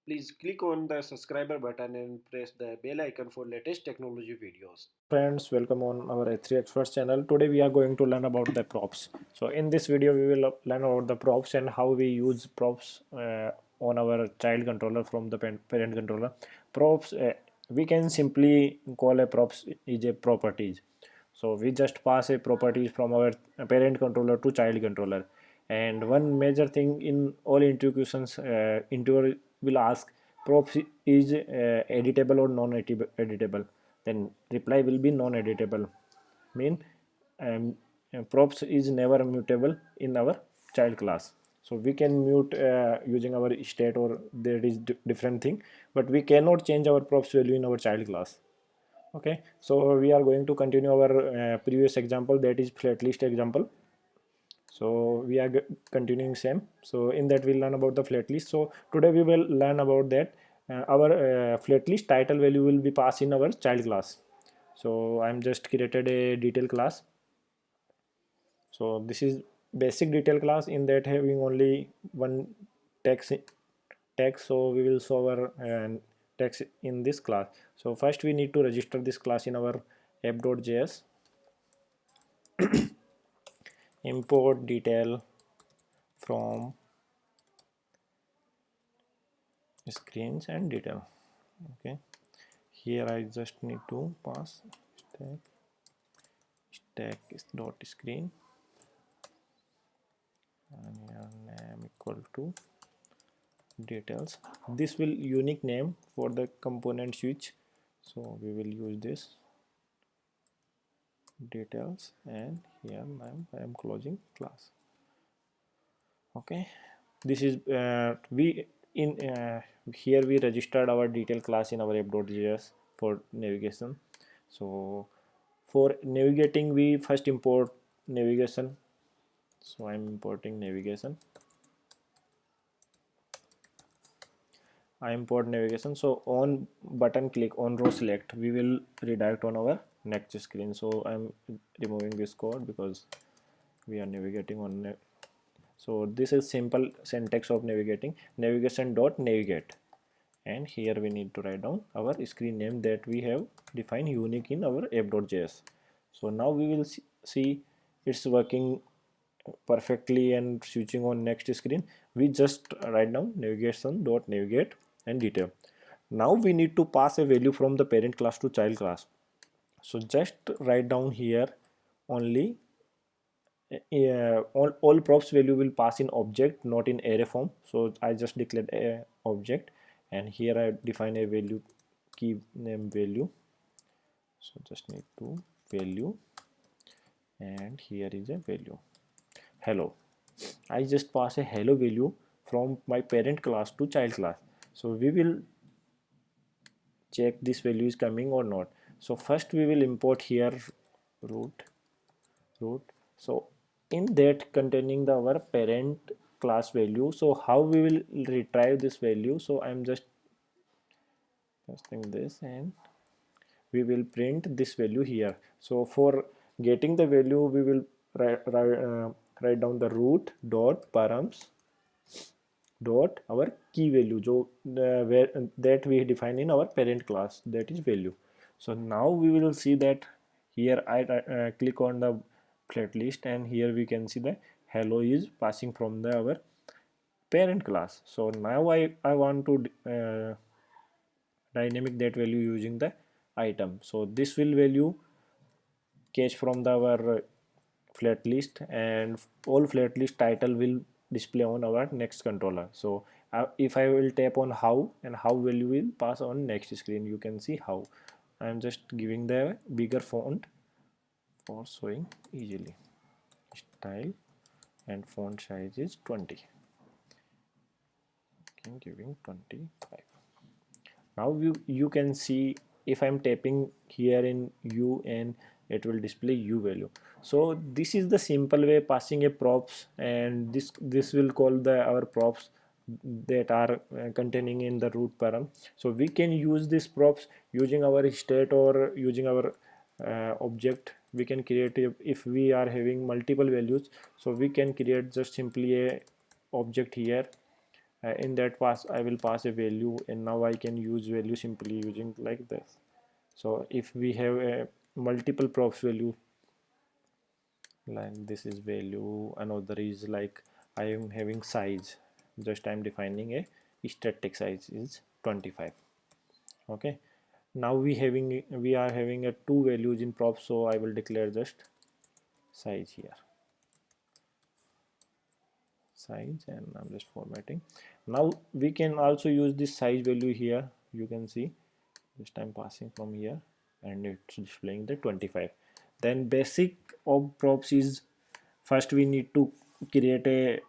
Please click on the subscriber button and press the bell icon for latest technology videos. Friends, welcome on our H3 Experts channel. Today we are going to learn about the props. So in this video we will learn about the props and how we use props on our child controller from the parent controller. Props, we can simply call a props is a properties. So we just pass a properties from our parent controller to child controller. And one major thing in all introductions, interviewer will ask props is editable or non-editable. Then reply will be non-editable. Mean um, props is never mutable in our child class. So we can mute using our state or there is different thing, but we cannot change our props value in our child class. Okay, so we are going to continue our previous example, that is flat list example. So we are continuing same. So in that we'll learn about the flat list. So today we will learn about that our flat list title value will be passed in our child class. So I'm just created a detail class. So this is basic detail class, in that having only one text. So we will show our text in this class. So first we need to register this class in our app.js. Import detail from screens and detail. Okay, here I just need to pass stack is dot screen and your name equal to details. This will unique name for the component switch, so we will use this details, and here I am closing class. Okay, this is we in here we registered our detail class in our app.js for navigation. So for navigating we first import navigation. So I'm importing navigation. I import navigation. So on button click on row select, we will redirect on our next screen. So I'm removing this code because we are navigating on. So this is simple syntax of navigating. Navigation dot navigate, and here we need to write down our screen name that we have defined unique in our app.js. So now we will see it's working perfectly and switching on next screen. We just write down navigation dot navigate and detail. Now we need to pass a value from the parent class to child class. So just write down here only all props value will pass in object, not in array form. So I just declared a object, and here I define a value, key name value. So just need to value, and here is a value hello. I just pass a hello value from my parent class to child class. So we will check this value is coming or not. So first we will import here root. So in that containing the our parent class value. So how we will retrieve this value? So I'm just pasting this, and we will print this value here. So for getting the value we will write down the root dot params dot our key value, so where that we define in our parent class, that is value. So now we will see that here I click on the flat list, and here we can see the hello is passing from the our parent class. So now I want to dynamic that value using the item. So this will value cache from the our flat list, and all flat list title will display on our next controller. So if I will tap on how, and how value will pass on next screen, you can see how. I'm just giving the bigger font for showing easily. Style and font size is 20. I'm giving 25. Now you can see if I'm tapping here in u, and it will display u value. So this is the simple way passing a props, and this will call the our props that are containing in the root param. So we can use these props using our state or using our object. We can create if we are having multiple values, so we can create just simply a object here In that pass I will pass a value, and now I can use value simply using like this. So if we have a multiple props value, like this is value, another is like I am having size, just I'm defining a static size is 25. Okay, now we are having a two values in props, so I will declare just size here, size, and I'm just formatting. Now we can also use this size value here. You can see just I'm passing from here and it's displaying the 25. Then basic of props is, first we need to create a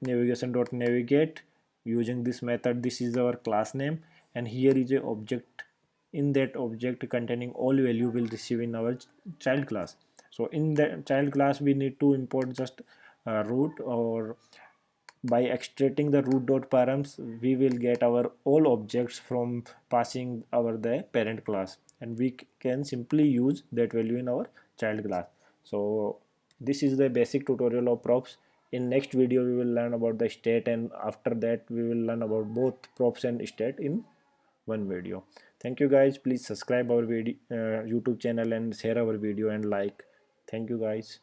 navigation.navigate using this method. This is our class name, and here is a object. In that object containing all value will receive in our child class. So in the child class we need to import just root, or by extracting the root dot params we will get our all objects from passing our the parent class, and we can simply use that value in our child class. So this is the basic tutorial of props. In next video we will learn about the state, and after that we will learn about both props and state in one video. Thank you guys, please subscribe our video YouTube channel and share our video and like. Thank you guys.